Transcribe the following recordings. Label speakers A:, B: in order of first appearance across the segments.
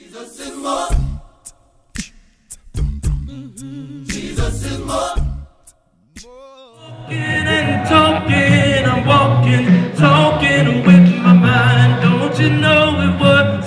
A: Jesus is more. Jesus is more.
B: Walking and talking, I'm walking, talking with my mind. Don't you know it would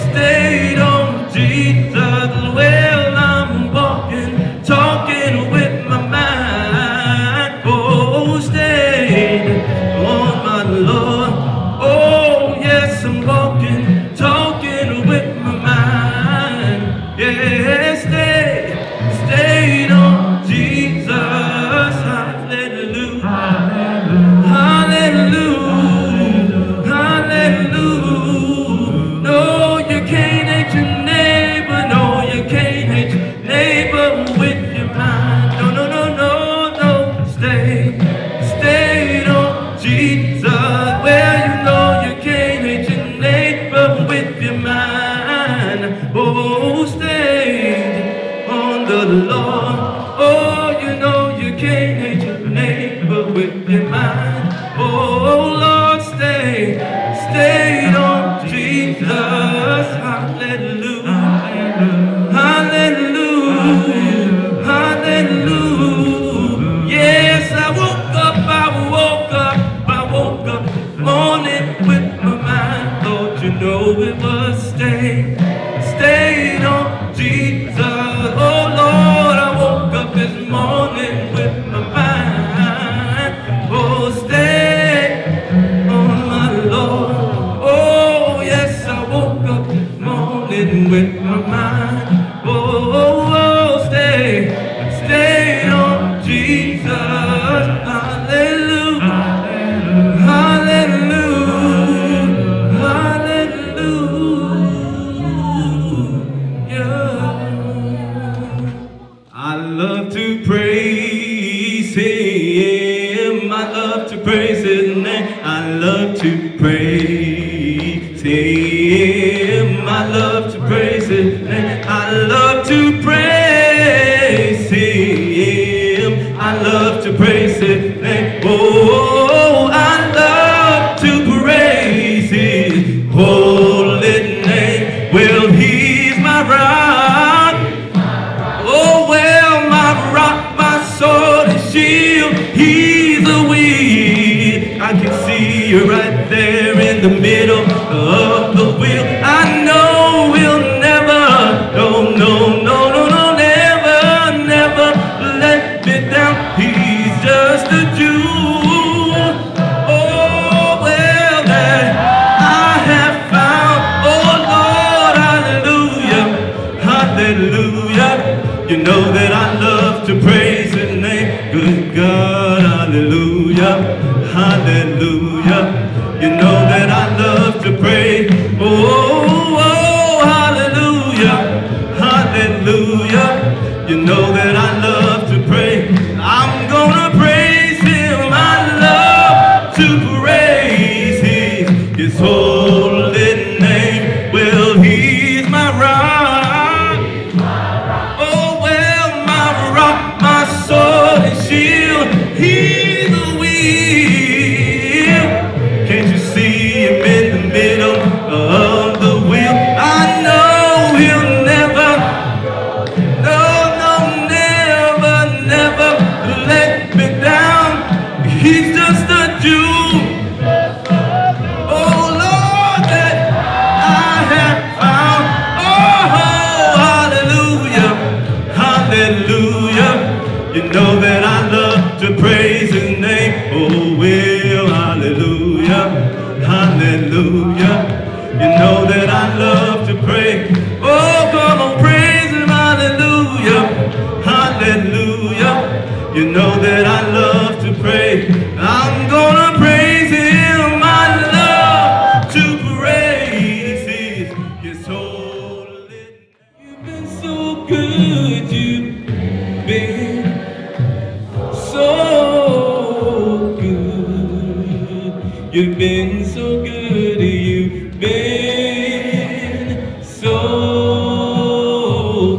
B: stayed on Jesus. Well, I'm walking, talking with my mind. Oh, stayed on my Lord. Oh, yes, I'm walking, talking with my mind. Yeah, stayed on Jesus. Hallelujah. Hallelujah. Hallelujah. No, you can't hate your neighbor. No, you can't hate your neighbor with your mind. No, no, no, no, no. Stayed on Jesus. Well, you know you can't hate your neighbor with your mind. Oh, stayed on the Lord. Oh, you know you can't hate your neighbor with your mind. Oh, Lord, stayed on Jesus. Hallelujah. Hallelujah. Hallelujah. Yes, I woke up morning with my mind. Thought you know it was stayed on Jesus. Oh Lord, I woke up this morning with my mind. Oh, stay on my Lord. Oh, yes, I woke up this morning with my mind. Oh, stay on Jesus. Hallelujah. Hallelujah. Hallelujah. I love to praise Him. I love to praise His name. I love to praise Him. I love to praise His name. I love to praise Him. I love to praise His name. Oh, I love to praise His holy name. Well, He's my rock. Oh, well, my rock, my sword and shield. He's a wheel. I can see you right there in the middle of the wheel. I know He'll never, never let me down. He's just a jewel. Oh, well, that I have found. Oh, Lord, hallelujah. Hallelujah. You know that I love to praise His name. Good God, hallelujah. Hallelujah. You know that I love to praise. Oh, hallelujah. Hallelujah. You know that I love to pray. I'm gonna praise Him. I love to praise His holy name. Well, He's my rock. Oh, well, my rock, my sword and shield. He's a wheel. Can't you see Him in the middle of the wheel? I know He'll never, never let me down. He's just a jewel. Oh, Lord, that I have found. Oh, hallelujah. Hallelujah. You know that I love to praise His name. Oh, well, hallelujah. Hallelujah. You know that I love to pray. Oh, come on, praise Him. Hallelujah. Hallelujah. You know that I love to pray. I'm gonna praise Him. I love to praise His holy name. You've been so good. You've been so good. You've been so good. You've been so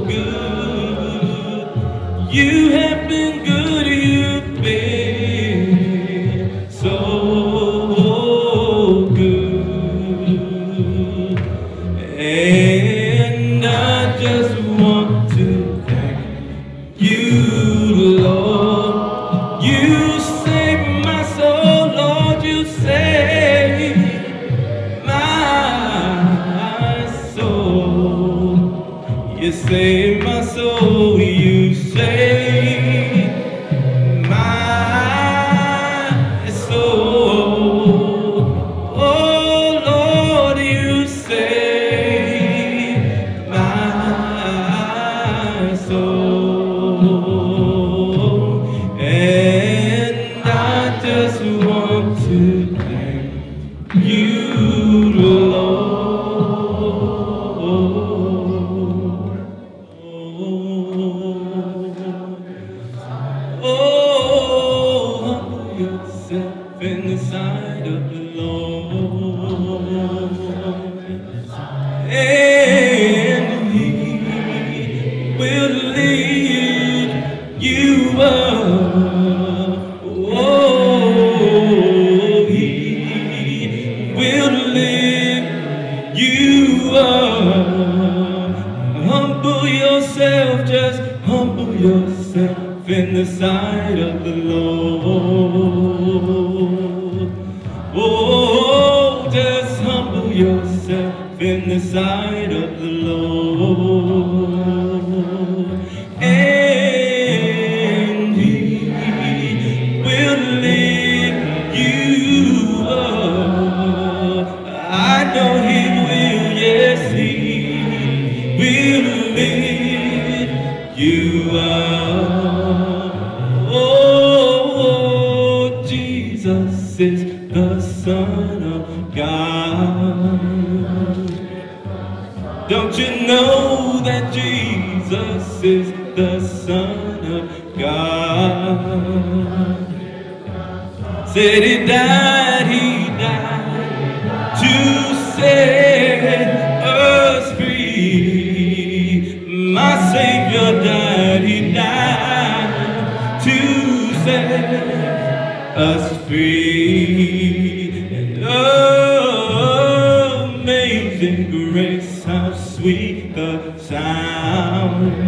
B: good. You have been good. You've been so good. And I just want to thank you, Lord. You saved my soul, Lord. You saved my soul. You saved my soul. You saved my soul. Oh Lord, you saved my soul. And I just want to thank you, Lord. Oh, humble yourself in the sight of the Lord, and He will lift you up. Oh, He will lift you up. Humble yourself, just humble yourself in the sight of the Lord. Oh, just humble yourself in the sight of the Lord, and He will lift you up. I know He will, yes, He will lift you up. Oh, Jesus is the Son of God. Don't you know that Jesus is the Son of God? Said He died to set us free. My Savior died, He died to set us free. And oh, amazing grace, how sweet the sound.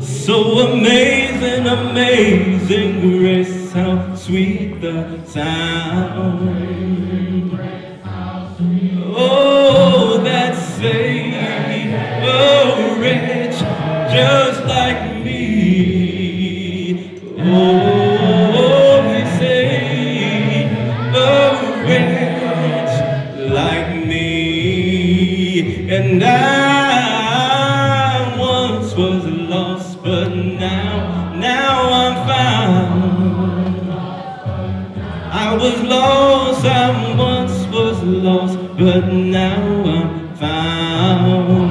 B: So amazing, amazing grace, how sweet the sound. Oh, that saved a wretch just like me. Oh, He saved a wretch like me. And I once was lost, but now I'm found. I was lost, I once was lost, but now I'm found.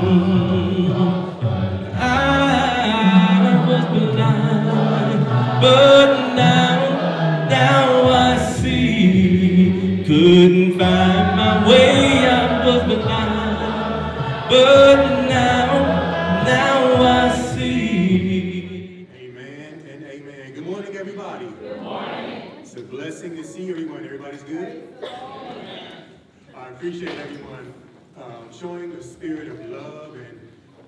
B: I was blind, but now I see. Couldn't find my way, I was blind, but now I see.
C: Amen and amen. Good morning, everybody. Good morning. It's a blessing to see everyone. Everybody's good? I appreciate everyone showing a spirit of love and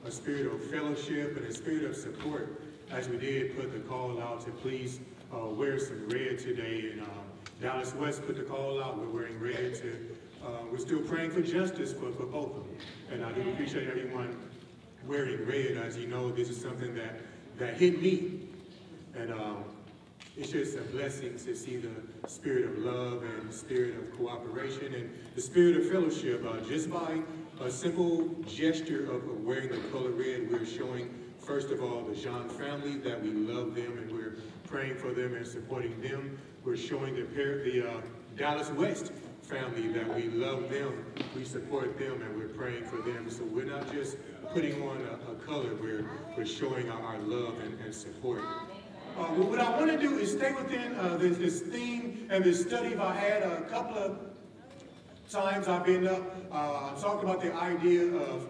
C: a spirit of fellowship and a spirit of support as we did put the call out to please wear some red today. And Dallas West put the call out. We're wearing red to, we're still praying for justice for both of them. And I do appreciate everyone wearing red. As you know, this is something that hit me. And it's just a blessing to see the spirit of love and the spirit of cooperation and the spirit of fellowship. Just by a simple gesture of wearing the color red, we're showing, first of all, the Jean family that we love them and we're praying for them and supporting them. We're showing the Dallas West family that we love them, we support them, and we're praying for them. So we're not just putting on a color, we're showing our love and support. What I want to do is stay within this theme and this study I had a couple of times I've been up talking about the idea of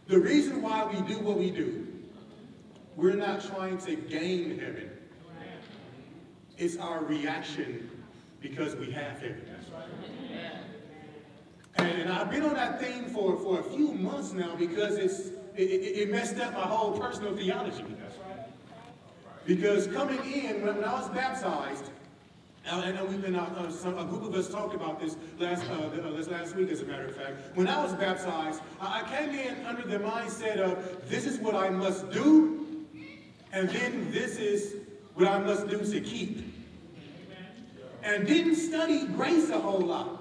C: the reason why we do what we do. We're not trying to gain heaven. It's our reaction because we have heaven. And I've been on that theme for a few months now because it messed up my whole personal theology. Because coming in, when I was baptized, and a group of us talked about this last week, as a matter of fact. When I was baptized, I came in under the mindset of, this is what I must do, and then this is what I must do to keep. And didn't study grace a whole lot.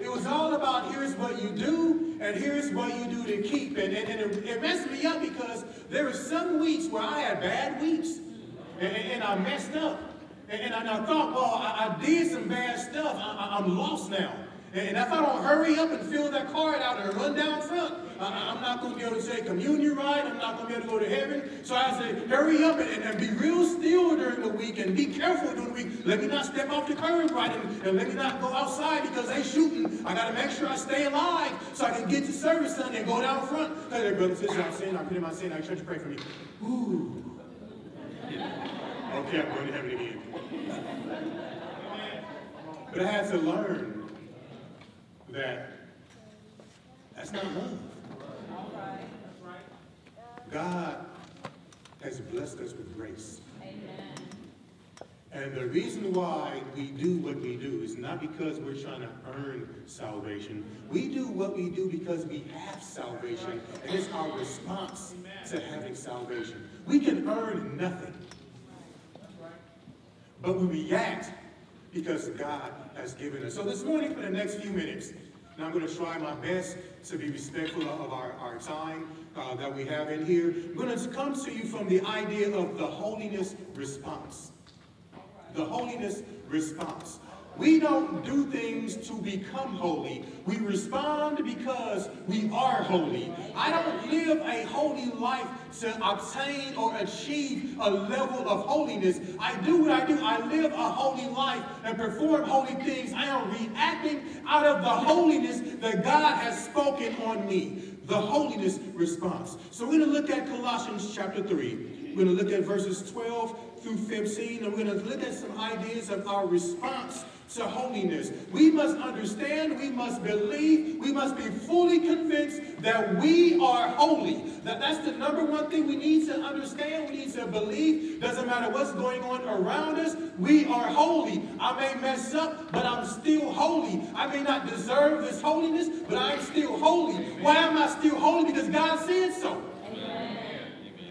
C: It was all about, here's what you do, and here's what you do to keep. And it messed me up because there were some weeks where I had bad weeks, and I messed up. And I thought, well, I did some bad stuff. I'm lost now. And if I don't hurry up and fill that card out and run down front, I'm not going to be able to say communion right. I'm not going to be able to go to heaven. So I say, hurry up and be real still during the week and be careful during the week. Let me not step off the curb right and let me not go outside because they shooting. I got to make sure I stay alive so I can get to service Sunday and go down front. Hey, brothers and sisters, I'm saying, I put in my sin. I church pray for me. Ooh. Okay, I'm going to heaven again. But I had to learn that that's not love. God has blessed us with grace. Amen. And the reason why we do what we do is not because we're trying to earn salvation. We do what we do because we have salvation, and it's our response to having salvation. We can earn nothing, but we react because God has given us. So this morning, for the next few minutes, and I'm going to try my best to be respectful of our time that we have in here. I'm going to come to you from the idea of the holiness response. The holiness response. We don't do things to become holy. We respond because we are holy. I don't live a holy life to obtain or achieve a level of holiness. I do what I do. I live a holy life and perform holy things. I am reacting out of the holiness that God has spoken on me. The holiness response. So we're going to look at Colossians chapter 3. We're going to look at verses 12 through 15, and we're going to look at some ideas of our response to holiness. We must understand, we must believe, we must be fully convinced that we are holy. That's the number one thing we need to understand, we need to believe. Doesn't matter what's going on around us, we are holy. I may mess up, but I'm still holy. I may not deserve this holiness, but I'm still holy. Why am I still holy? Because God said so.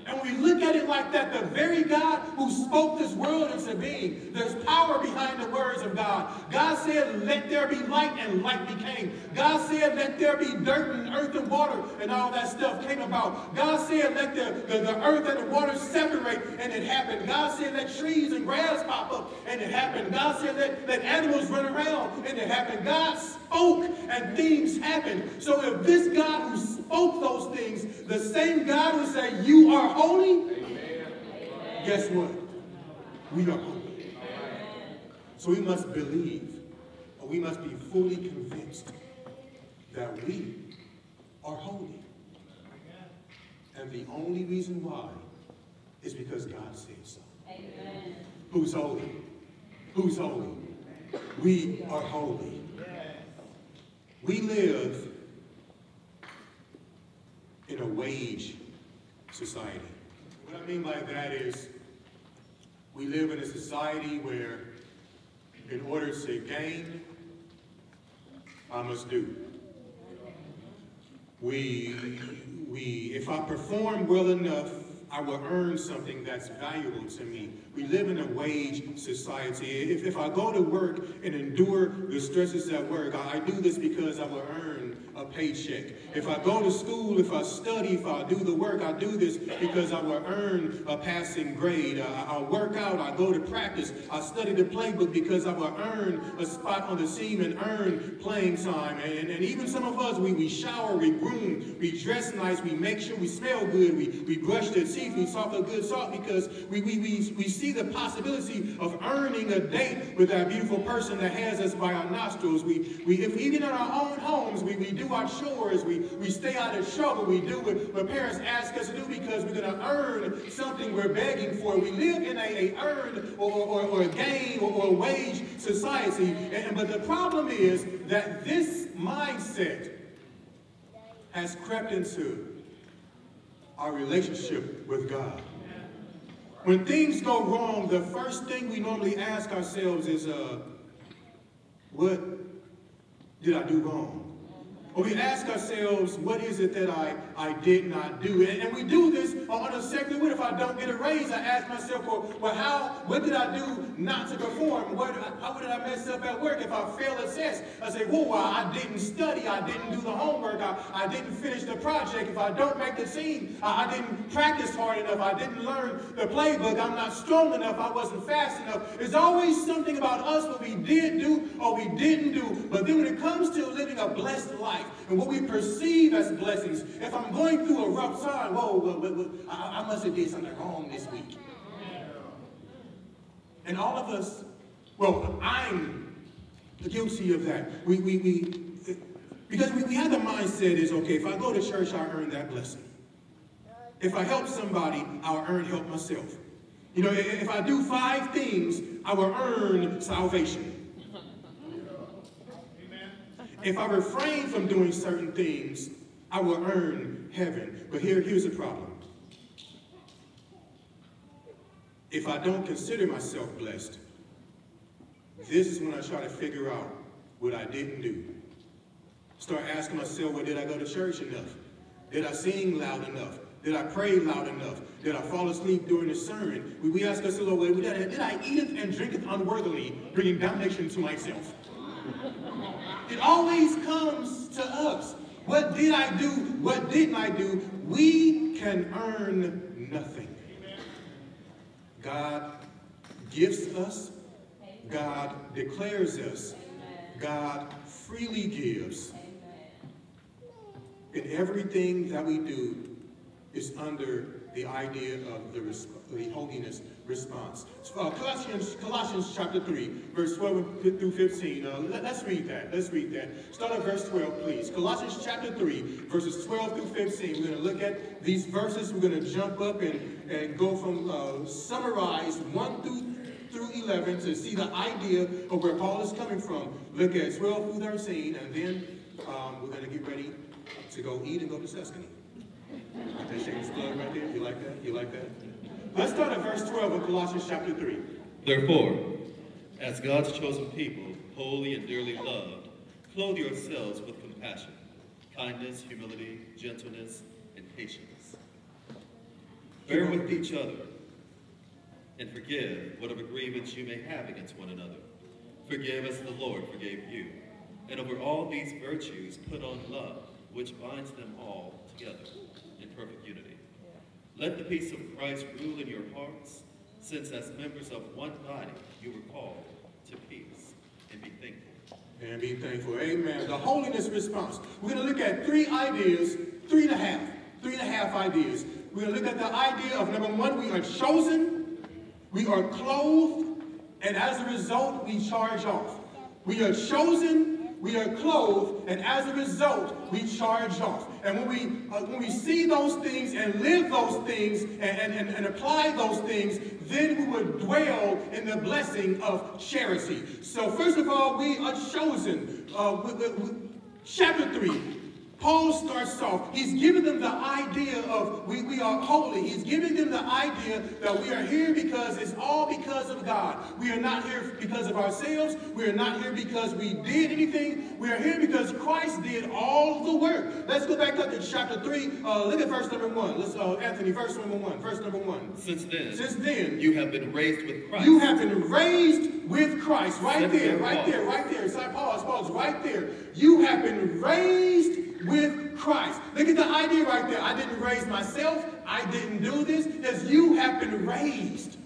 C: And when we look at it like that, the very God who spoke this world into being, there's power behind the words of God. God said, let there be light, and light became. God said, let there be dirt and earth and water, and all that stuff came about. God said, let the earth and the water separate, and it happened. God said, let trees and grass pop up, and it happened. God said, let animals run around, and it happened. God spoke, and things happened. So if this God who spoke those things, the same God who said, you are holy, amen, guess what? We are holy. So we must believe, or we must be fully convinced that we are holy. And the only reason why is because God said so. Amen. Who's holy? Who's holy? We are holy. We live in a wage society. What I mean by that is we live in a society where in order to gain, I must do. If I perform well enough, I will earn something that's valuable to me. We live in a wage society. If I go to work and endure the stresses at work, I do this because I will earn a paycheck. If I go to school, if I study, if I do the work, I do this because I will earn a passing grade. I work out, I go to practice, I study the playbook because I will earn a spot on the team and earn playing time. And even some of us, we shower, we groom, we dress nice, we make sure we smell good, we brush the teeth, we talk a good talk because we see the possibility of earning a date with that beautiful person that has us by our nostrils. If even in our own homes, we do our chores, we stay out of trouble, we do what parents ask us to do because we're going to earn something we're begging for. We live in a earned or a gain or a wage society. But the problem is that this mindset has crept into our relationship with God. When things go wrong, the first thing we normally ask ourselves is, what did I do wrong? Or we ask ourselves, what is it that I did not do? And we do this on a secular way. If I don't get a raise, I ask myself, well, what did I do not to perform? How did I mess up at work? If I fail a test, I say, whoa, I didn't study, I didn't do the homework, I didn't finish the project. If I don't make the team, I didn't practice hard enough, I didn't learn the playbook, I'm not strong enough, I wasn't fast enough. There's always something about us what we did do or we didn't do. But then when it comes to living a blessed life, and what we perceive as blessings, if I'm going through a rough time, I must have did something wrong this week. And all of us, well, I'm guilty of that. Because we have the mindset is, okay, if I go to church, I earn that blessing. If I help somebody, I'll earn help myself. You know, if I do 5 things, I will earn salvation. If I refrain from doing certain things, I will earn heaven. But here's the problem. If I don't consider myself blessed, this is when I try to figure out what I didn't do. Start asking myself, well, did I go to church enough? Did I sing loud enough? Did I pray loud enough? Did I fall asleep during the sermon? We ask ourselves, well, did I eat it and drink it unworthily, bringing damnation to myself? It always comes to us. What did I do? What didn't I do? We can earn nothing. God gives us. God declares us. God freely gives. And everything that we do is under the idea of the holiness response. Colossians chapter 3, verse 12 through 15. Let's read that. Let's read that. Start at verse 12, please. Colossians chapter 3, verses 12 through 15. We're going to look at these verses. We're going to jump up and go from summarize 1 through 11 to see the idea of where Paul is coming from. Look at 12 through 13, and then we're going to get ready to go eat and go to Tuscany. Like that shameless plug right there? You like that? You like that? Let's start at verse 12 of Colossians chapter 3.
D: Therefore, as God's chosen people, holy and dearly loved, clothe yourselves with compassion, kindness, humility, gentleness, and patience. Bear with each other, and forgive whatever grievance you may have against one another. Forgive as the Lord forgave you. And over all these virtues put on love, which binds them all together in perfect unity. Let the peace of Christ rule in your hearts, since as members of one body you were called to peace, and be thankful.
C: And be thankful. Amen. The holiness response. We're going to look at 3 ideas, 3.5 ideas. We're going to look at the idea of, number 1, we are chosen, we are clothed, and as a result, we charge off. We are chosen, we are clothed, and as a result, we charge off. And when we see those things and live those things and apply those things, then we would dwell in the blessing of charity. So first of all, we are chosen. Chapter 3. Paul starts off, he's giving them the idea of we are holy. He's giving them the idea that we are here because it's all because of God. We are not here because of ourselves. We are not here because we did anything. We are here because Christ did all the work. Let's go back up to chapter 3. Look at verse number 1. Let's, Anthony, verse number 1. Verse number 1.
D: Since then, you have been raised with Christ.
C: You have been raised with Christ. Right there, right there, right there. It's like pause, right there. You have been raised with Christ. Look at the idea right there. I didn't raise myself. I didn't do this. As you have been raised.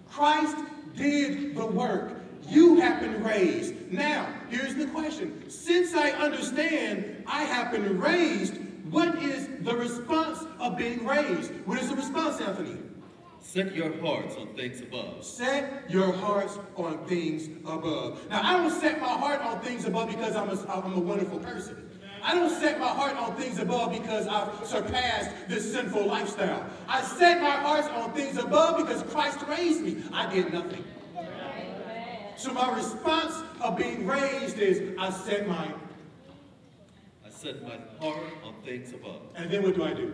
C: Christ did the work. You have been raised. Now, here's the question. Since I understand I have been raised, what is the response of being raised? What is the response, Anthony?
D: Set your hearts on things above.
C: Set your hearts on things above. Now, I don't set my heart on things above because I'm a wonderful person. I don't set my heart on things above because I've surpassed this sinful lifestyle. I set my heart on things above because Christ raised me. I did nothing. So my response of being raised is I set my
D: Set my heart on things above,
C: And then what do I do?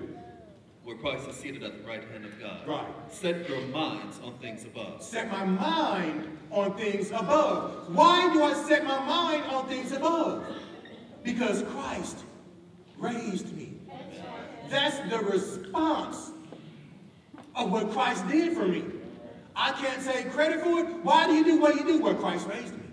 D: where Christ is seated at the right hand of God.
C: Right.
D: Set your minds on things above.
C: Set my mind on things above. Why do I set my mind on things above? Because Christ raised me. That's the response of what Christ did for me. I can't take credit for it. Why do you do what you do? Well, Christ raised me.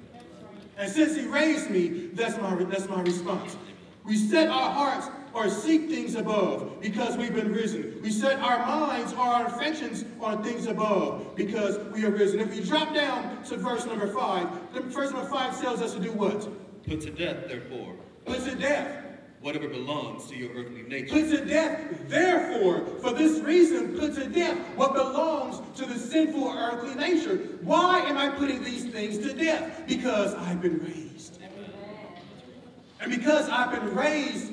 C: And since he raised me, that's my response. We set our hearts or seek things above because we've been risen. We set our minds or our affections on things above because we are risen. If we drop down to verse number 5, verse number 5 tells us to do what?
D: Put to death, therefore,
C: Put to death.
D: whatever belongs to your earthly nature.
C: Put to death, therefore, for this reason, put to death what belongs to the sinful earthly nature. Why am I putting these things to death? Because I've been raised. And because I've been raised,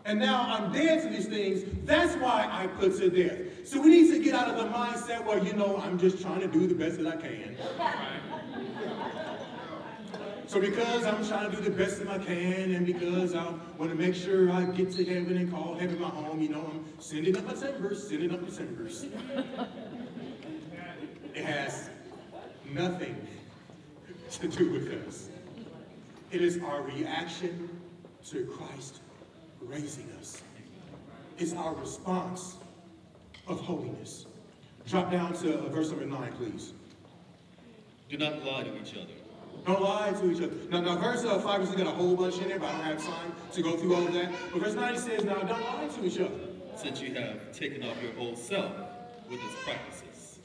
C: and now I'm dead to these things, that's why I put to death. So we need to get out of the mindset where, you know, I'm just trying to do the best that I can. So because I'm trying to do the best that I can, and because I want to make sure I get to heaven and call heaven my home, you know, I'm sending up my timbers, sending up my timbers. It has nothing to do with us. It is our reaction to Christ raising us. It's our response of holiness. Drop down to verse number 9, please.
D: Do not lie to each other.
C: Don't lie to each other. Now verse 5 has got a whole bunch in there, but I don't have time to go through all of that. But verse 9 says, now don't lie to each other.
D: Since you have taken off your old self with its practices.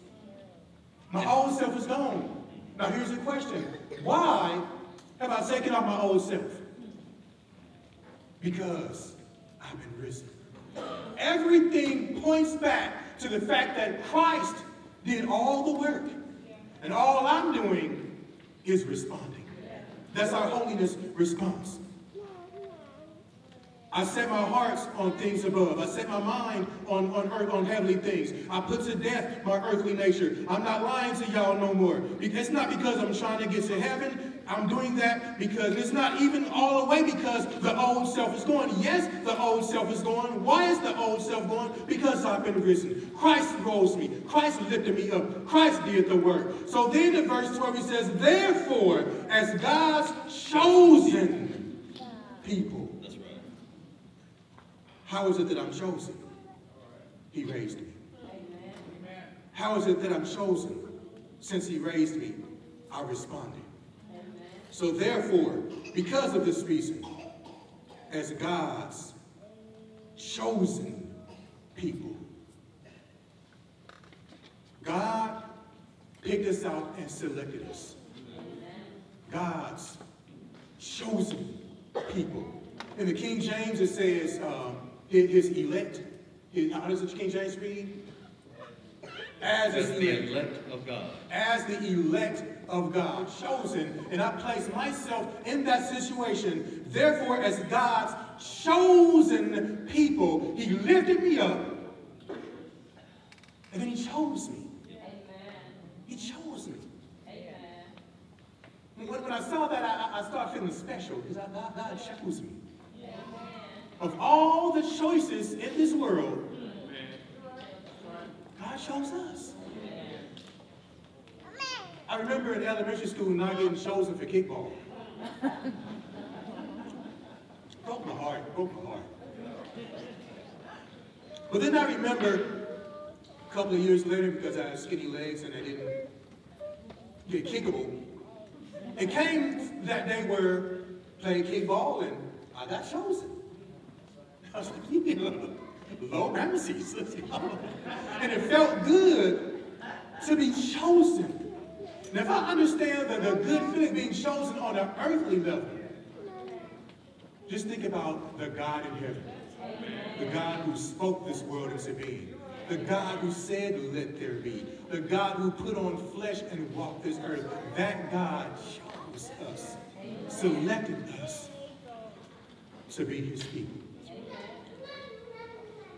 C: My old self is gone. Now here's the question. Why have I taken off my old self? Because I've been risen. Everything points back to the fact that Christ did all the work. And all I'm doing is responding. That's our holiness response. I set my hearts on things above. I set my mind on earth, on heavenly things. I put to death my earthly nature. I'm not lying to y'all no more. It's not because I'm trying to get to heaven. I'm doing that because it's not even all the way because the old self is gone. Yes, the old self is gone. Why is the old self gone? Because I've been risen. Christ rose me. Christ lifted me up. Christ did the work. So then in verse 12 he says, therefore, as God's chosen people.
D: That's right.
C: How is it that I'm chosen? He raised me. How is it that I'm chosen? Since he raised me, I responded. So therefore, because of this reason, as God's chosen people, God picked us out and selected us. God's chosen people. In the King James, it says his elect. How does the King James read? As
D: the elect of God.
C: As the elect of God, chosen, and I place myself in that situation. Therefore, as God's chosen people, he lifted me up, and then he chose me. Amen. He chose me. Amen. When I saw that, I started feeling special because God chose me. Amen. Of all the choices in this world, God chose us. I remember in elementary school not getting chosen for kickball. Broke my heart. But then I remember a couple of years later, because I had skinny legs and I didn't get kickable, it came that day where I played kickball and I got chosen. I was like, Lord Ramesses, let's go. And it felt good to be chosen. Now, if I understand the good feeling being chosen on an earthly level, just think about the God in heaven, the God who spoke this world into being, the God who said, let there be, the God who put on flesh and walked this earth. That God chose us, selected us to be his people.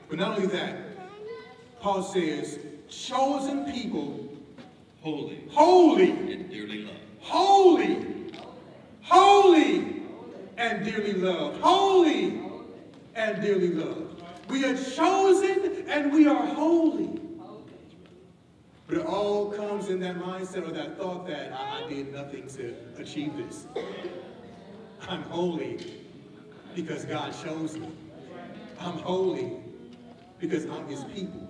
C: But not only that, Paul says, chosen people, holy,
D: and dearly loved.
C: Holy, and dearly loved. Holy and dearly loved. We are chosen and we are holy. But it all comes in that mindset or that thought that I did nothing to achieve this. I'm holy because God chose me. I'm holy because I'm his people.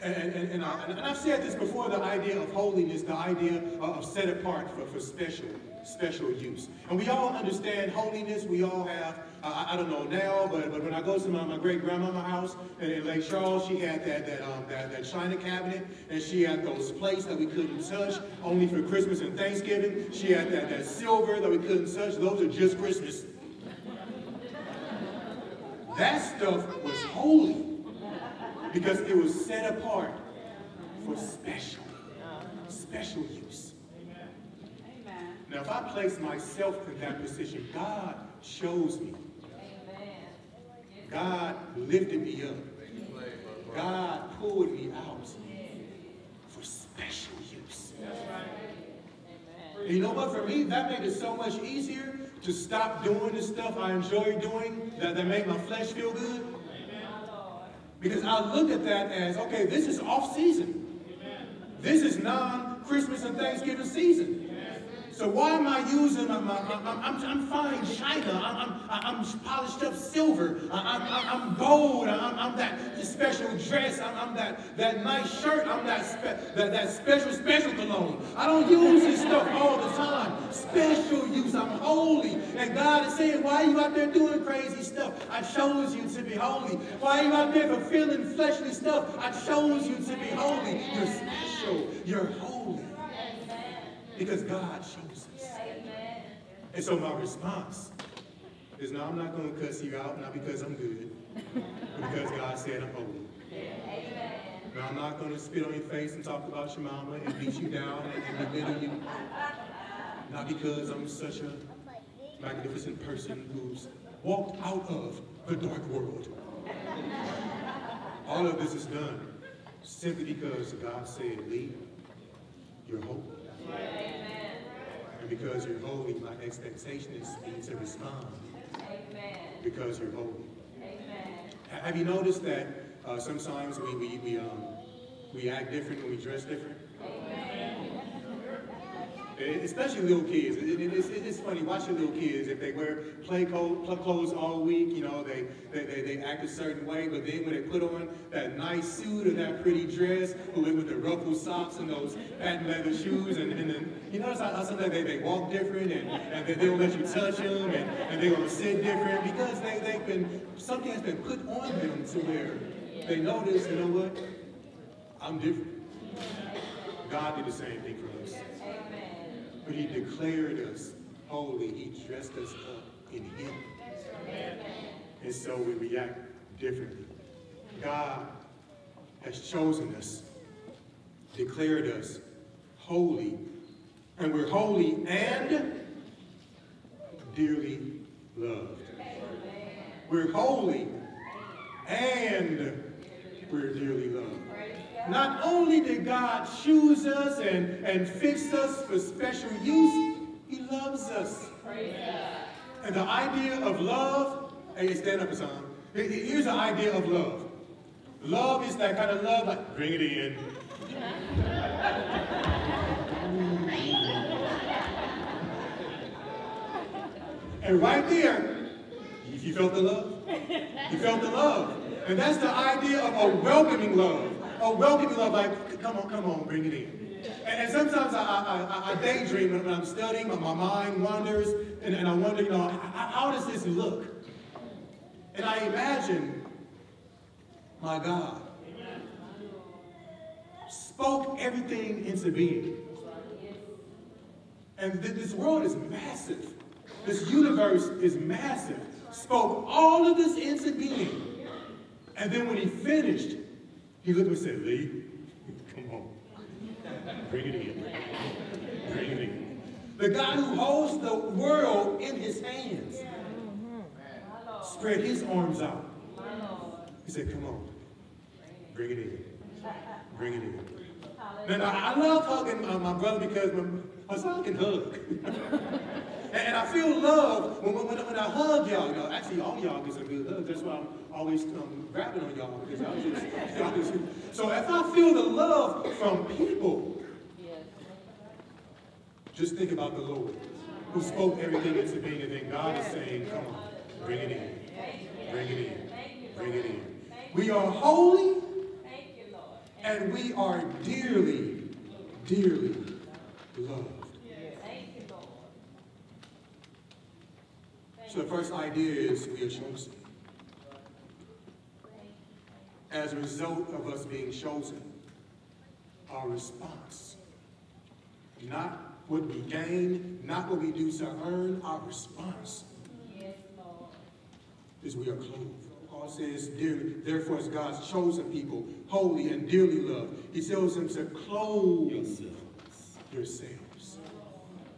C: And I've said this before, the idea of holiness, the idea of set apart for special use. And we all understand holiness. We all have, I don't know now, but when I go to my great-grandmama's house in Lake Charles, she had that china cabinet, and she had those plates that we couldn't touch, only for Christmas and Thanksgiving. She had that silver that we couldn't touch. Those are just Christmas. That stuff was holy because it was set apart for special use. Now, if I place myself in that position, God chose me. God lifted me up. God pulled me out for special use. And you know what? For me, that made it so much easier to stop doing the stuff I enjoy doing that made my flesh feel good. Because I look at that as, okay, this is off season. This is non-Christmas and Thanksgiving season. So why am I using I'm fine china, I'm polished up silver, I'm gold, I'm that special dress, I'm that nice shirt, I'm that special cologne. I don't use this stuff all the time. Special use, I'm holy. And God is saying, why are you out there doing crazy stuff? I chose you to be holy. Why are you out there fulfilling fleshly stuff? I chose you to be holy. You're special, you're holy. Because God chose us. And so my response is, no, I'm not going to cuss you out, not because I'm good, but because God said I'm holy. No, I'm not going to spit on your face and talk about your mama and beat you down and belittle you. Not because I'm such a magnificent person who's walked out of the dark world. All of this is done simply because God said, Lee, you're holy. And because you're holy, my expectation is for you to respond. Because you're holy. Have you noticed that sometimes we act different when we dress different? Especially little kids. It's funny, watching little kids, if they wear play clothes all week, you know, they act a certain way, but then when they put on that nice suit or that pretty dress, with the ruffled socks and those patent leather shoes, and then, you notice how sometimes they walk different, and they don't let you touch them, and they're going to sit different, because something has been put on them to where they notice, you know what, I'm different. God did the same thing for us. But he declared us holy. He dressed us up in him. And so we react differently. God has chosen us, declared us holy, and we're holy and dearly loved. We're holy and we're dearly loved. Not only did God choose us and fix us for special use, he loves us. And the idea of love, hey, stand up, Hassan. Here's the idea of love. Love is that kind of love, like, bring it in. And right there, you felt the love? You felt the love. And that's the idea of a welcoming love. A welcoming love, like, come on, bring it in. And sometimes I daydream when I'm studying, my mind wanders, and I wonder, you know, how does this look? And I imagine my God spoke everything into being. And this world is massive. This universe is massive. Spoke all of this into being. And then when he finished, he looked and said, Lee, come on. Bring it in. Bring it in. The God who holds the world in his hands spread his arms out. He said, come on. Bring it in. Bring it in. Now I love hugging my brother because my son can hug. And I feel love when I hug y'all. Actually, all y'all get some good hugs. That's why I'm always grabbing on y'all, because y'all just. So if I feel the love from people, just think about the Lord, who spoke everything into being, and then God is saying, come on, bring it in, bring it in, bring it in. We are holy, and we are dearly, dearly loved. So the first idea is we are chosen. As a result of us being chosen, our response, not what we gain, not what we do to earn, our response is we are clothed. Paul says, therefore as God's chosen people, holy and dearly loved, he tells them to clothe yourselves.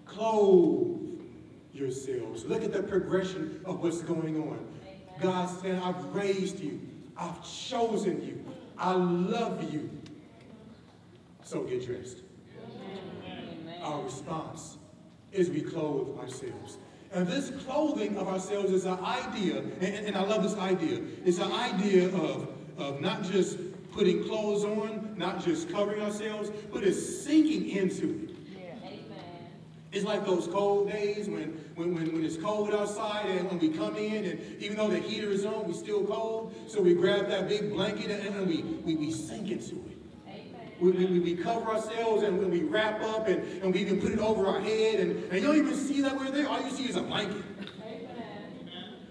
C: Clothe yourselves. Look at the progression of what's going on. God said, I've raised you. I've chosen you. I love you. So get dressed. Our response is we clothe ourselves. And this clothing of ourselves is an idea, and I love this idea. It's an idea of not just putting clothes on, not just covering ourselves, but it's sinking into it. It's like those cold days when it's cold outside and when we come in, and even though the heater is on, we're still cold. So we grab that big blanket and we sink into it. We cover ourselves and we wrap up and we even put it over our head. And you don't even see that we're there. All you see is a blanket.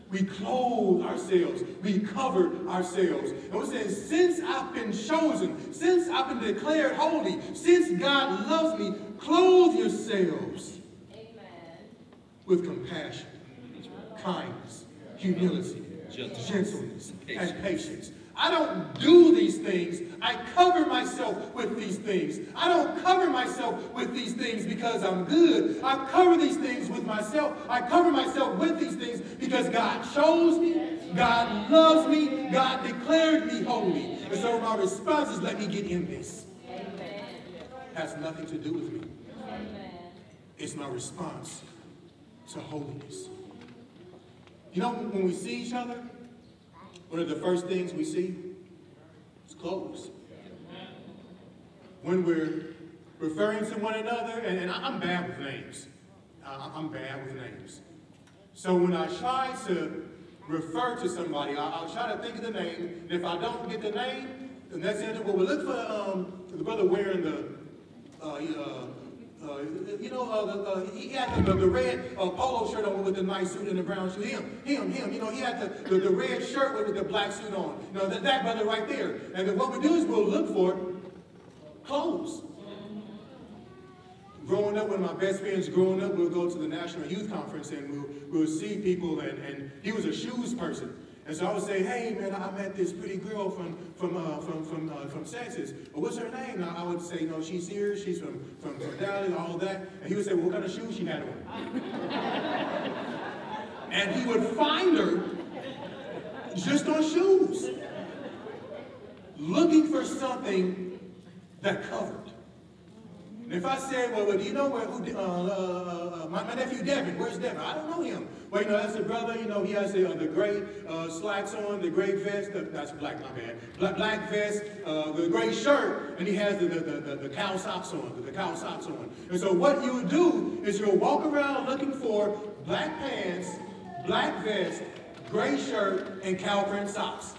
C: We clothe ourselves. We cover ourselves. And we're saying, since I've been chosen, since I've been declared holy, since God loves me, clothe yourselves with compassion, kindness, humility, gentleness, and patience. I don't do these things. I cover myself with these things. I don't cover myself with these things because I'm good. I cover these things with myself. I cover myself with these things because God chose me. God loves me. God declared me holy. And so my response is, let me get in this. It has nothing to do with me. It's my response to holiness. You know, when we see each other, one of the first things we see is clothes. When we're referring to one another, and I'm bad with names. I'm bad with names. So when I try to refer to somebody, I'll try to think of the name, and if I don't get the name, then that's it. Well, we look for the brother wearing he had the red polo shirt on with the nice suit and the brown shoe. Him. You know, he had the red shirt with the black suit on. You know, that brother right there. And then what we do is we'll look for clothes. Growing up, one of my best friends growing up, we'll go to the National Youth Conference and we'll see people, and he was a shoes person. And so I would say, hey man, I met this pretty girl from Texas. Well, what's her name? Now I would say, no, she's here, she's from Dallas, all of that. And he would say, well, what kind of shoes she had on? And he would find her just on shoes, looking for something that covered. And if I said, well, do you know my nephew Devin, where's Devin? I don't know him. Well, you know, that's a brother, you know, he has the gray slacks on, the gray vest, that's black, my bad. Black vest, the gray shirt, and he has the cow socks on, And so what you would do is you'll walk around looking for black pants, black vest, gray shirt, and cow print socks.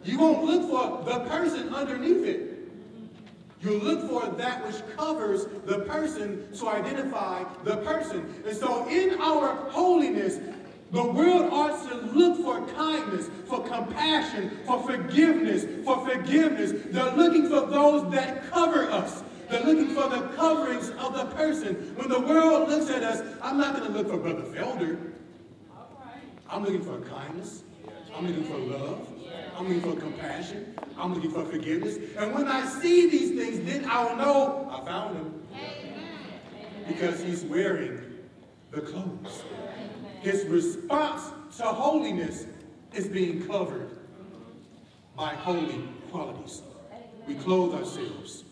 C: You won't look for the person underneath it. You look for that which covers the person to identify the person. And so in our holiness, the world ought to look for kindness, for compassion, for forgiveness, They're looking for those that cover us. They're looking for the coverings of the person. When the world looks at us, I'm not going to look for Brother Felder. I'm looking for kindness. I'm looking for love. I'm looking for compassion. I'm looking for forgiveness. And when I see these things, then I'll know I found him. Because he's wearing the clothes. His response to holiness is being covered by holy qualities. We clothe ourselves.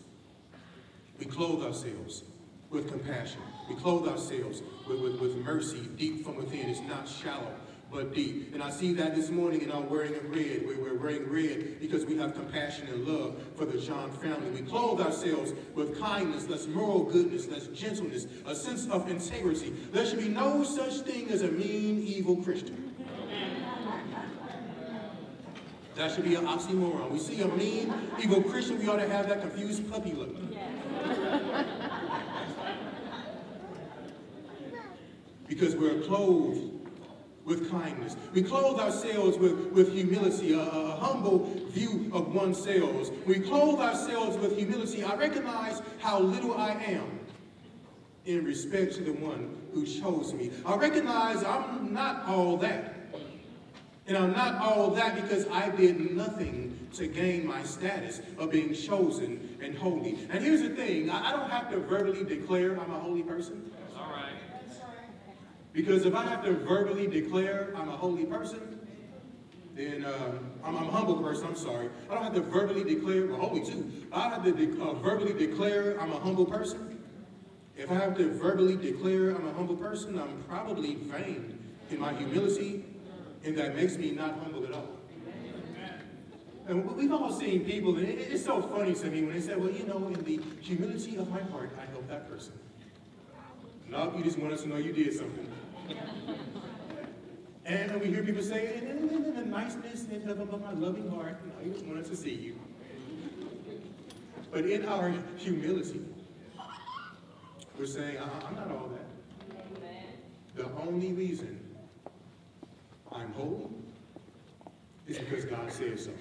C: We clothe ourselves with compassion. We clothe ourselves with mercy deep from within. It's not shallow, but deep. And I see that this morning in our wearing of red. We're wearing red because we have compassion and love for the John family. We clothe ourselves with kindness, that's moral goodness, that's gentleness, a sense of integrity. There should be no such thing as a mean, evil Christian. That should be an oxymoron. We see a mean, evil Christian, we ought to have that confused puppy look. Because we're clothed with kindness. We clothe ourselves with humility, a humble view of oneself. We clothe ourselves with humility. I recognize how little I am in respect to the one who chose me. I recognize I'm not all that. And I'm not all that because I did nothing to gain my status of being chosen and holy. And here's the thing, I don't have to verbally declare I'm a holy person.
B: All right.
C: Because if I have to verbally declare I'm a holy person, then I'm a humble person, I'm sorry. I don't have to verbally declare, well, holy too. I have to verbally declare I'm a humble person. If I have to verbally declare I'm a humble person, I'm probably vain in my humility, and that makes me not humble at all. And we've all seen people, and it's so funny to me when they say, well, you know, in the humility of my heart, I help that person. No, you just want us to know you did something. And we hear people say, and the niceness and of my loving heart, no, you just want us to see you. But in our humility, we're saying, I'm not all that. The only reason I'm holy is because God says so.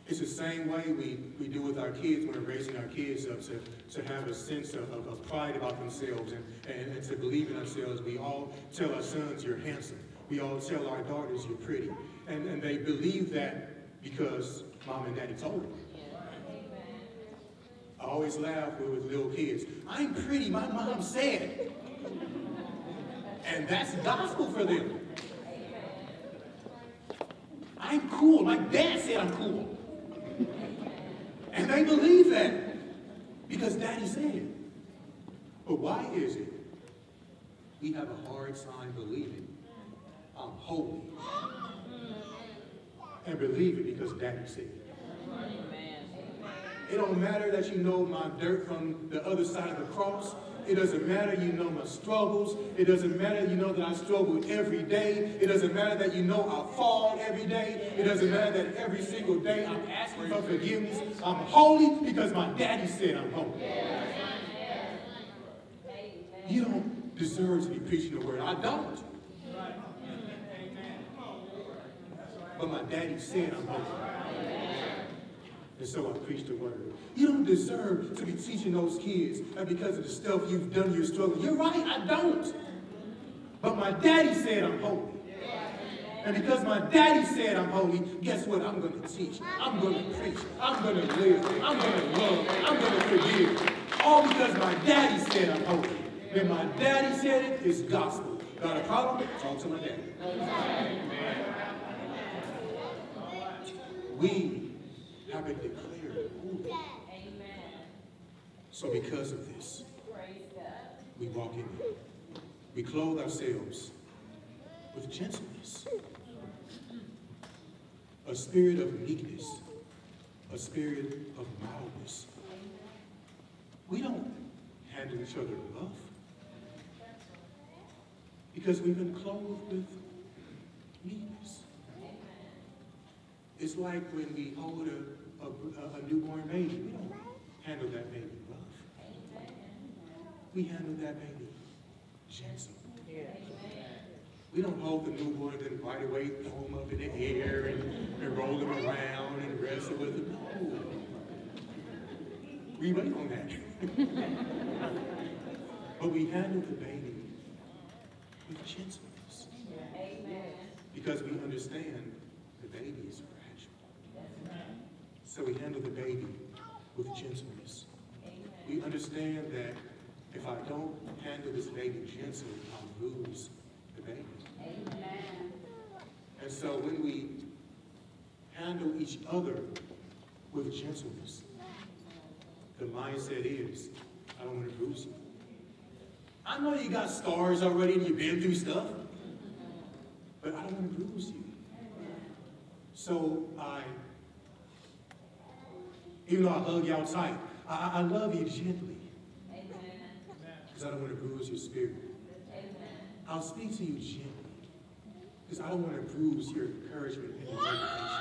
C: It's the same way we do with our kids when we're raising our kids up to have a sense of pride about themselves and to believe in ourselves. We all tell our sons, you're handsome. We all tell our daughters, you're pretty. And they believe that because mom and daddy told them. I always laugh with little kids. I'm pretty, my mom said. And that's gospel for them. I'm cool. My dad said I'm cool. And they believe that because daddy said it. But why is it we have a hard time believing I'm holy and believe it because daddy said it? It don't matter that you know my dirt from the other side of the cross. It doesn't matter you know my struggles. It doesn't matter you know that I struggle every day. It doesn't matter that you know I fall every day. It doesn't matter that every single day I'm asking for forgiveness. I'm holy because my daddy said I'm holy. You don't deserve to be preaching the word. I don't. But my daddy said I'm holy. And so I preach the word. You don't deserve to be teaching those kids because of the stuff you've done, you're struggling. You're right, I don't. But my daddy said I'm holy. And because my daddy said I'm holy, guess what? I'm going to teach. I'm going to preach. I'm going to live. I'm going to love. I'm going to forgive. All because my daddy said I'm holy. When my daddy said it, it's gospel. Got a problem? Talk to my daddy. We have been declared holy. So because of this, we walk in it. We clothe ourselves with gentleness, a spirit of meekness, a spirit of mildness. We don't handle each other rough because we've been clothed with meekness. It's like when we hold a newborn baby. We don't handle that baby rough. We handle that baby gentle. We don't hold the newborn and then right away throw him up in the air and roll him around and wrestle with him. No. We wait on that. But we handle the baby with gentleness. Because we understand the baby is fragile. So we handle the baby with gentleness. We understand that if I don't handle this baby gentle, I'll lose the baby. And so when we handle each other with gentleness, the mindset is, I don't want to bruise you. I know you got scars already and you've been through stuff, but I don't want to bruise you. So even though I hug y'all tight, I love you gently. Because I don't want to bruise your spirit. I'll speak to you gently. Because I don't want to bruise your encouragement and your dedication.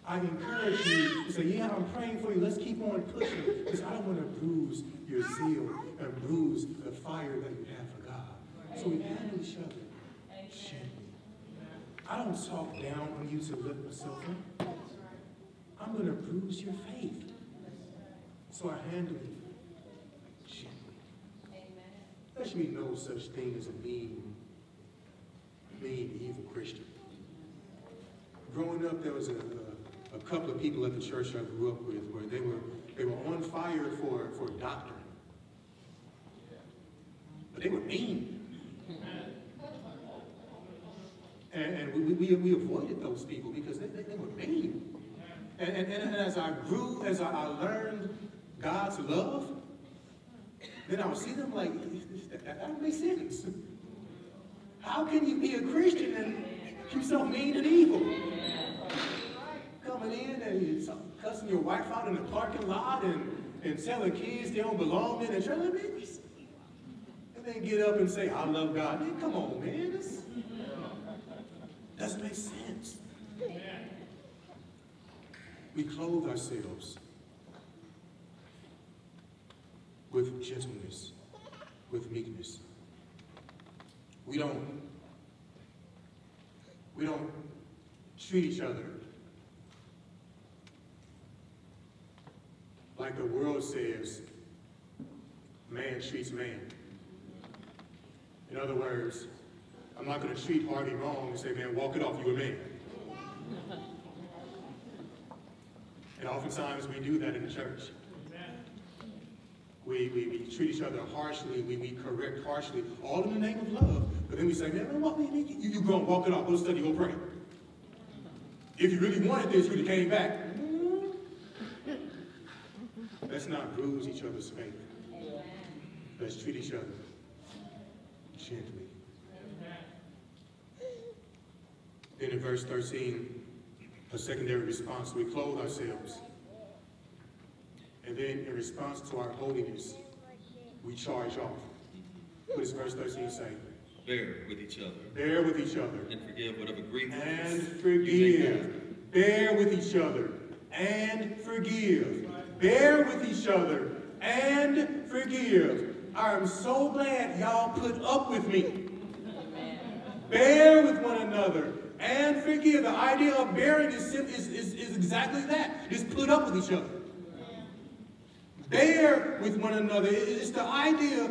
C: I encourage you to say, yeah, I'm praying for you. Let's keep on pushing. Because I don't want to bruise your zeal and bruise the fire that you have for God. So we handle each other gently. I don't talk down on you to lift myself up. I'm going to bruise your faith. So I handle you gently. There should be no such thing as a mean, evil Christian. Growing up, there was a couple of people at the church I grew up with where they were on fire for doctrine. But they were mean. And we avoided those people because they were mean. And as I grew, as I learned God's love, then I would see them like, that don't make sense. How can you be a Christian and you're so mean and evil? Coming in and you're cussing your wife out in the parking lot and telling kids they don't belong in the church. And then get up and say, I love God. Man, come on, man. This doesn't make sense. We clothe ourselves with gentleness, with meekness. We don't treat each other like the world says man treats man. In other words, I'm not going to treat Harvey wrong and say, man, walk it off, you a man. And oftentimes we do that in the church. We treat each other harshly, we correct harshly, all in the name of love. But then we say, man, you go and walk it off, go study, go pray. If you really wanted this, you would have came back. Let's not bruise each other's faith. Let's treat each other gently. Then in verse 13, a secondary response, we clothe ourselves. And then in response to our holiness, we charge off. What does verse 13 say?
D: Bear with each other.
C: Bear with each other.
D: And forgive whatever grief.
C: And forgive. Bear with each other. And forgive. Bear with each other. And forgive. I am so glad y'all put up with me. Bear with one another. And forgive. The idea of bearing is exactly that. Just put up with each other. Bear with one another. It's the idea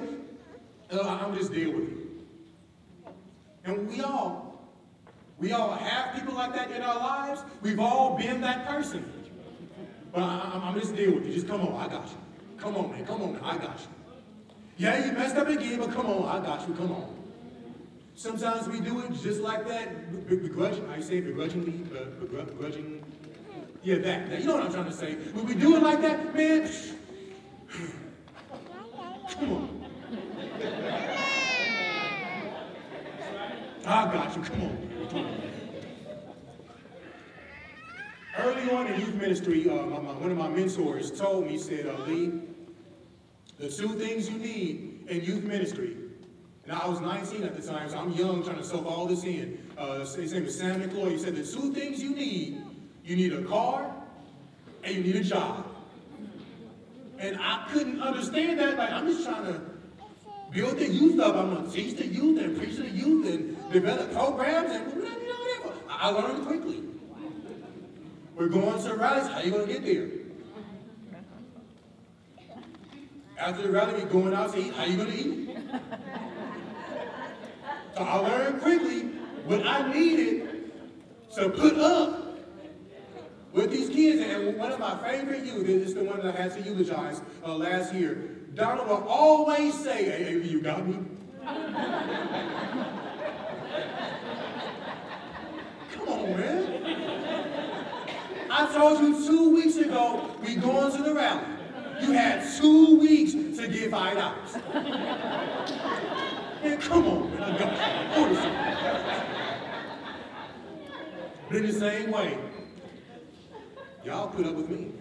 C: of I'm just deal with you. And we all have people like that in our lives. We've all been that person. But I'm just deal with you. Just come on, I got you. Come on, man. Come on, man. I got you. Yeah, you messed up again, but come on, I got you. Come on. Sometimes we do it just like that, begrudging. I say begrudgingly, begrudging. Yeah, that. You know what I'm trying to say. When we do it like that, man. Come on. I got you. Come on. Early on in youth ministry, one of my mentors told me, he said, Lee, the two things you need in youth ministry, and I was 19 at the time, so I'm young trying to soak all this in. His name was Sam McCloy. He said, the two things you need a car and you need a job. And I couldn't understand that. Like, I'm just trying to build the youth up. I'm going to teach the youth and preach to the youth and develop programs and whatever. I learned quickly. We're going to rallies. How are you going to get there? After the rally, we're going out to eat. How are you going to eat? So I learned quickly what I needed to put up with these kids. And one of my favorite youth, is the one that I had to eulogize last year, Donald will always say, hey, you got me? Come on, man. I told you 2 weeks ago, we going to the rally. You had 2 weeks to give $5. Man, come on, man. I got you. Order something. But in the same way, y'all put up with me.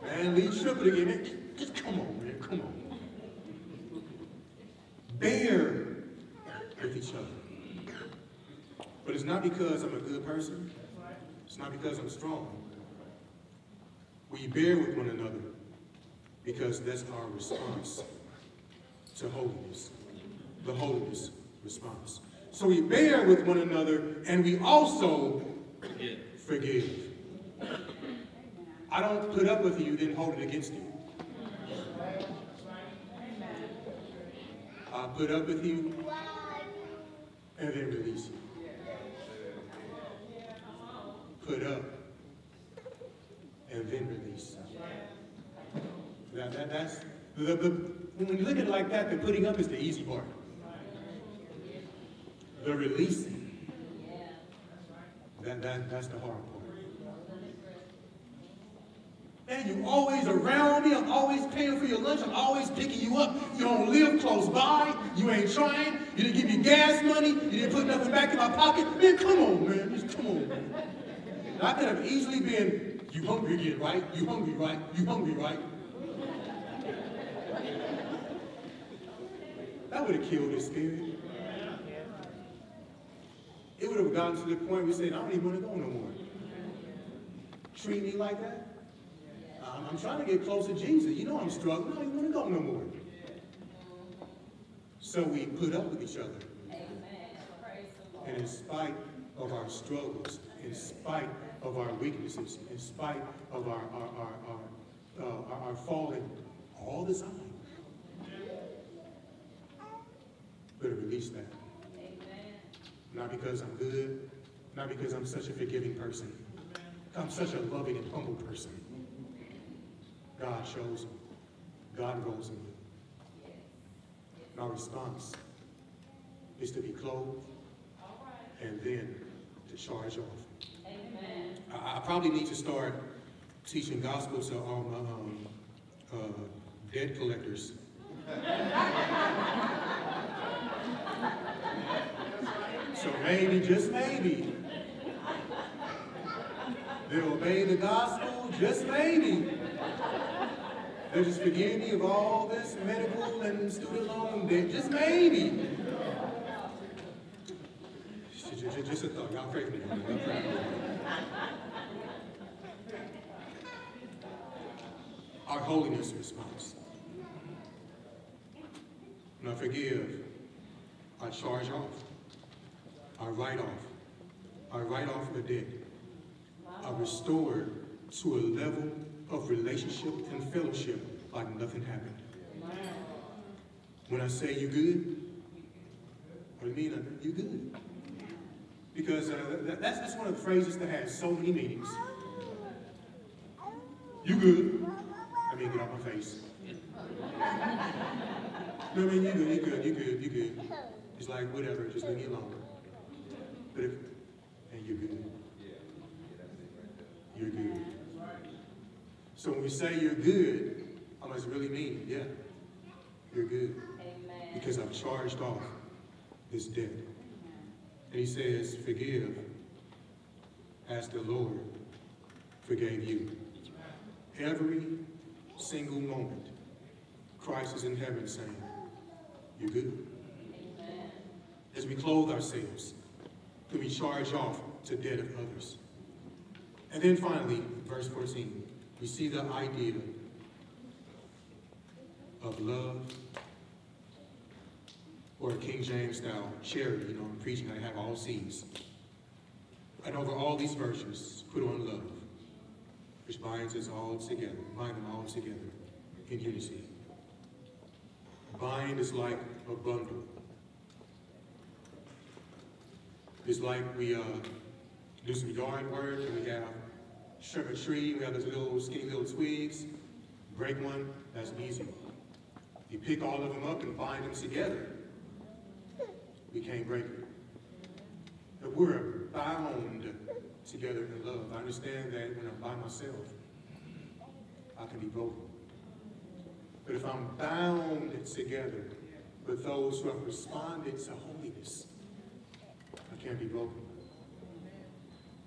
C: Man, leave triple again. Man, just come on, man. Come on. Bear with each other. But it's not because I'm a good person. It's not because I'm strong. We bear with one another because that's our response to holiness. The holiness response. So we bear with one another and we also forgive. I don't put up with you, then hold it against you. I put up with you and then release you. Put up and then release. That's when you look at it like that, the putting up is the easy part. The releasing, that's the hard part. Man, you always around me. I'm always paying for your lunch. I'm always picking you up. You don't live close by. You ain't trying. You didn't give me gas money. You didn't put nothing back in my pocket. Man, come on, man. Just come on, man. I could have easily been, you hungry again, right? You hungry, right? You hungry, right? That would have killed his spirit. It would have gotten to the point where we said, I don't even want to go no more. Treat me like that? I'm trying to get close to Jesus. You know I'm struggling. I don't even want to go no more. So we put up with each other. And in spite of our struggles, in spite of our weaknesses, in spite of our falling all the time, better release that. Not because I'm good, not because I'm such a forgiving person. I'm such a loving and humble person. God shows me. God rolls me. And our response is to be clothed and then to charge off. Amen. I probably need to start teaching gospel to all my debt collectors. So maybe, just maybe, they'll obey the gospel, just maybe. They'll just forgive me of all this medical and student loan debt, just maybe. Just a thought. Y'all pray for me. Y'all pray for me. Our holiness response. When I forgive, I charge off. I write off. I write off the debt. I restore to a level of relationship and fellowship like nothing happened. When I say you good, what do you mean? You good. Because that's one of the phrases that has so many meanings. You good. I mean, get off my face. No, I mean, you good, you good, you good, you good. It's like, whatever, just leave me alone. But if, and you're good. You're good. So when we say you're good, how much it really mean? Yeah, you're good. Amen. Because I've charged off this debt. And he says, forgive as the Lord forgave you. Every single moment, Christ is in heaven saying, you're good. Amen. As we clothe ourselves, then we charge off to debt of others. And then finally, verse 14, we see the idea of love, or King James style charity. You know, I'm preaching, I have all C's. And over all these verses, put on love, which binds us all together, bind them all together in unity. Bind is like a bundle. It's like we do some yard work and we have trim a tree, we have those little skinny little twigs, break one, that's easy. You pick all of them up and bind them together, we can't break it. But we're bound together in love. I understand that when I'm by myself, I can be broken. But if I'm bound together with those who have responded to holiness, I can't be broken.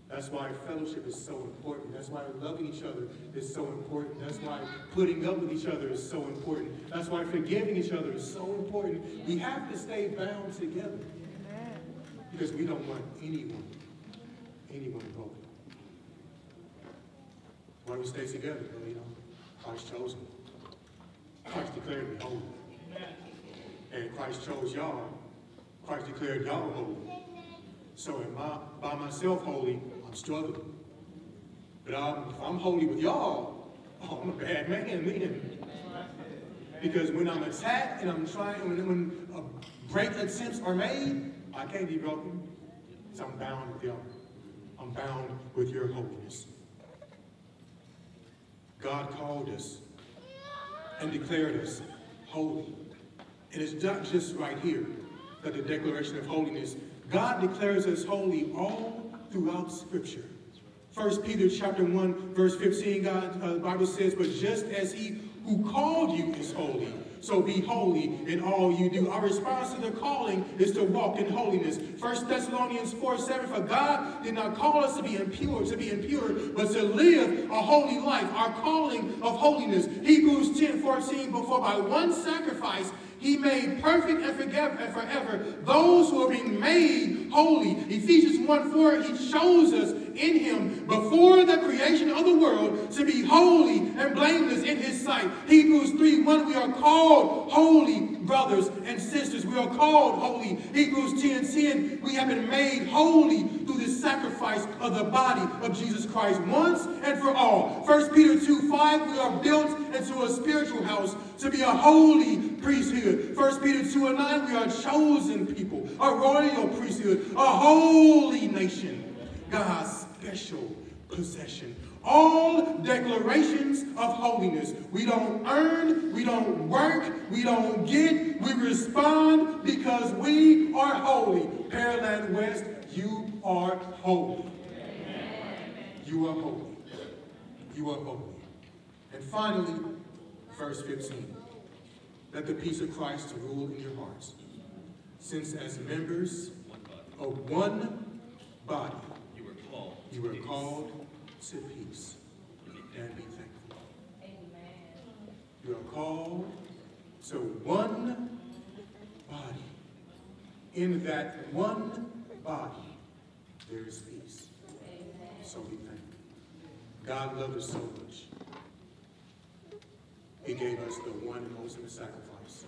C: That's why fellowship is so important. That's why loving each other is so important. That's why putting up with each other is so important. That's why forgiving each other is so important. We have to stay bound together because we don't want anyone broken. Why do we stay together? Well, you know, Christ chose me. Christ declared me holy. And Christ chose y'all. Christ declared y'all holy. So by myself holy, I'm struggling. But if I'm holy with y'all, I'm a bad man then. Because when I'm attacked and I'm trying, when great attempts are made, I can't be broken. So I'm bound with y'all. I'm bound with your holiness. God called us and declared us holy. And it's not just right here that the declaration of holiness. God declares us holy all throughout Scripture. 1 Peter chapter 1, verse 15, the Bible says, but just as he who called you is holy, so be holy in all you do. Our response to the calling is to walk in holiness. 1 Thessalonians 4:7, for God did not call us to be impure, but to live a holy life. Our calling of holiness. Hebrews 10:14, for by one sacrifice he made perfect and forever those who are being made holy. Ephesians 1:4, he chose us in him before the creation of the world to be holy and blameless in his sight. Hebrews 3:1, we are called holy brothers and sisters. We are called holy. Hebrews 10:10, we have been made holy through the sacrifice of the body of Jesus Christ once and for all. 1 Peter 2:5, we are built into a spiritual house to be a holy priesthood. 1 Peter 2:9, we are chosen people, a royal priesthood, a holy nation, God's special possession. All declarations of holiness. We don't earn, we don't work, we don't get, we respond because we are holy. Pearland West, you are holy. You are holy. You are holy. And finally, verse 15. Let the peace of Christ rule in your hearts, since as members of one body, you were called to peace, and be thankful. Amen. You are called to one body. In that one body, there is peace. Amen. So be thankful. God loved us so much. He gave us the one and ultimate sacrifice.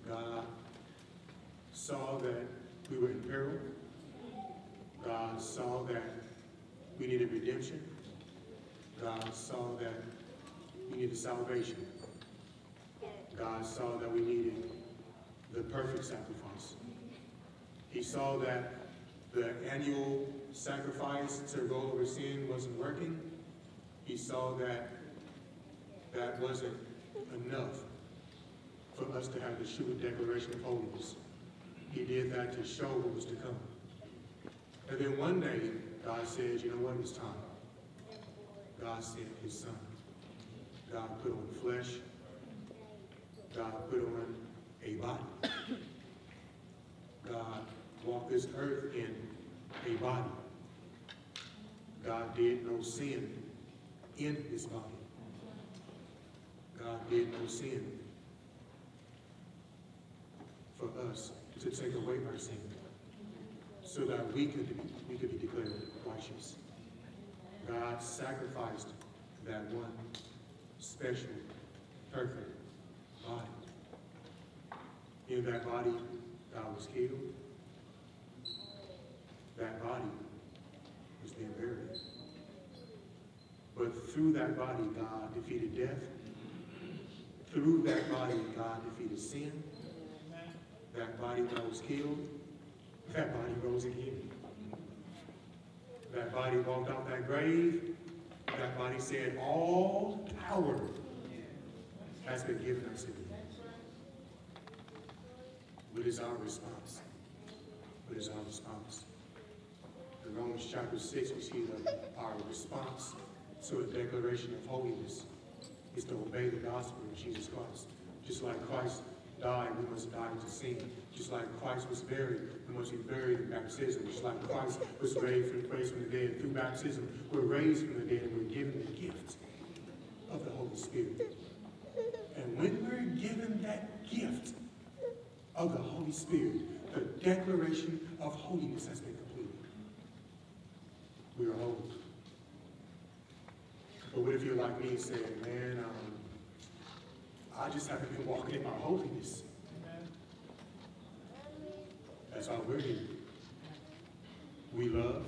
C: God saw that we were in peril. God saw that we needed redemption. God saw that we needed salvation. God saw that we needed the perfect sacrifice. He saw that the annual sacrifice to roll over sin wasn't working. He saw that that wasn't enough for us to have the true declaration of holiness. He did that to show what was to come. And then one day, God says, you know what, it's time. God sent his son. God put on flesh. God put on a body. God walked this earth in a body. God did no sin in his body. God did no sin for us to take away our sin, so that we could be declared righteous. God sacrificed that one special, perfect body. In that body, God was killed. That body was then buried. But through that body, God defeated death. Through that body, God defeated sin. That body that was killed, that body rose again. That body walked out that grave. That body said, all power has been given unto me. What is our response? What is our response? In Romans chapter 6, we see our response to a declaration of holiness. is to obey the gospel of Jesus Christ. Just like Christ died, we must die to sin. Just like Christ was buried, we must be buried in baptism. Just like Christ was raised from the dead through baptism, we're raised from the dead and we're given the gift of the Holy Spirit. And when we're given that gift of the Holy Spirit, the declaration of holiness has been completed. We are holy. But what if you're like me and say, man, I just haven't been walking in my holiness? That's why we're here. We love.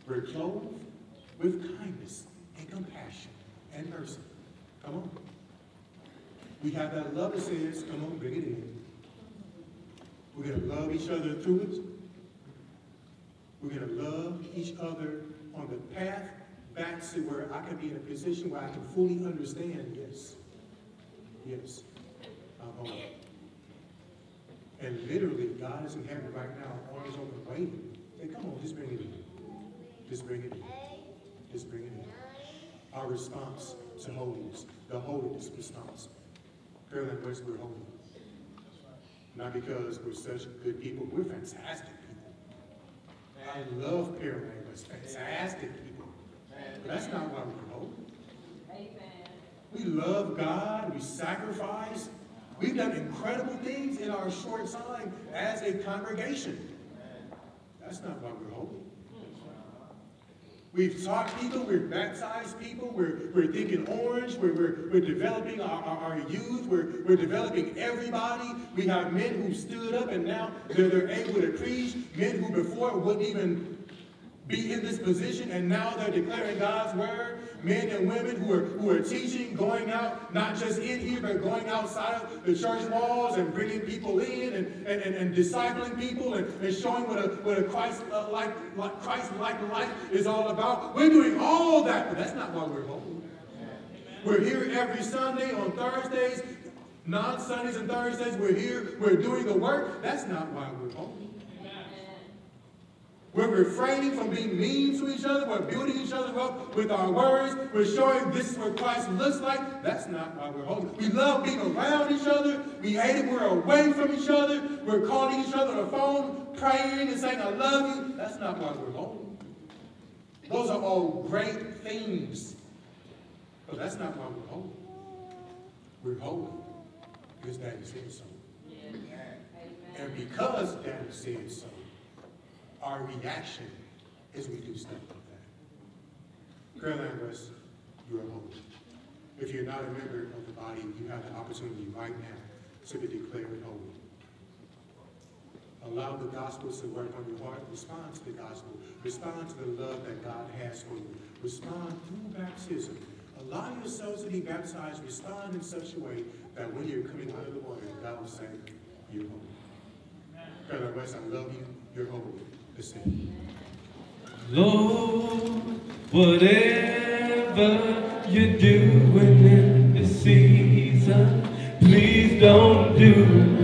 C: We're clothed with kindness and compassion and mercy. Come on. We have that love that says, come on, bring it in. We're going to love each other through it. We're going to love each other on the path back to where I can be in a position where I can fully understand, yes, yes, I'm home. And literally, God is in heaven right now, arms open, waiting. Hey, come on, just bring it in. Just bring it in. Just bring it in. Our response to holiness, the holiness response. Pearland West, we're holy. Not because we're such good people, we're fantastic people. I love Pearland West, fantastic people. But that's not why we're holy. We love God, we sacrifice. We've done incredible things in our short time as a congregation. That's not why we're holy. We've taught people, we've baptized people, we're thinking orange, we're developing our youth, we're developing everybody. We have men who stood up and now they're able to preach, men who before wouldn't even be in this position and now they're declaring God's word. Men and women who are teaching, going out, not just in here, but going outside of the church walls and bringing people in and discipling people and showing what a Christ-like life is all about. We're doing all that, but that's not why we're holy. We're here every Sunday, on Thursdays, non-Sundays and Thursdays. We're here, we're doing the work. That's not why we're holy. We're refraining from being mean to each other. We're building each other up with our words. We're showing this is what Christ looks like. That's not why we're holy. We love being around each other. We hate it. We're away from each other. We're calling each other on the phone, praying and saying, I love you. That's not why we're holy. Those are all great things. But that's not why we're holy. We're holy because Daddy said so. And because Daddy said so, our reaction is we do stuff like that. Pearland West, you are holy. If you're not a member of the body, you have the opportunity right now to be declared holy. Allow the gospel to work on your heart. Respond to the gospel. Respond to the love that God has for you. Respond through baptism. Allow yourselves to be baptized. Respond in such a way that when you're coming out of the water, God will say, you're holy. Pearland West, I love you. You're holy. Listen.
B: Lord, whatever you're doing in this season, please don't do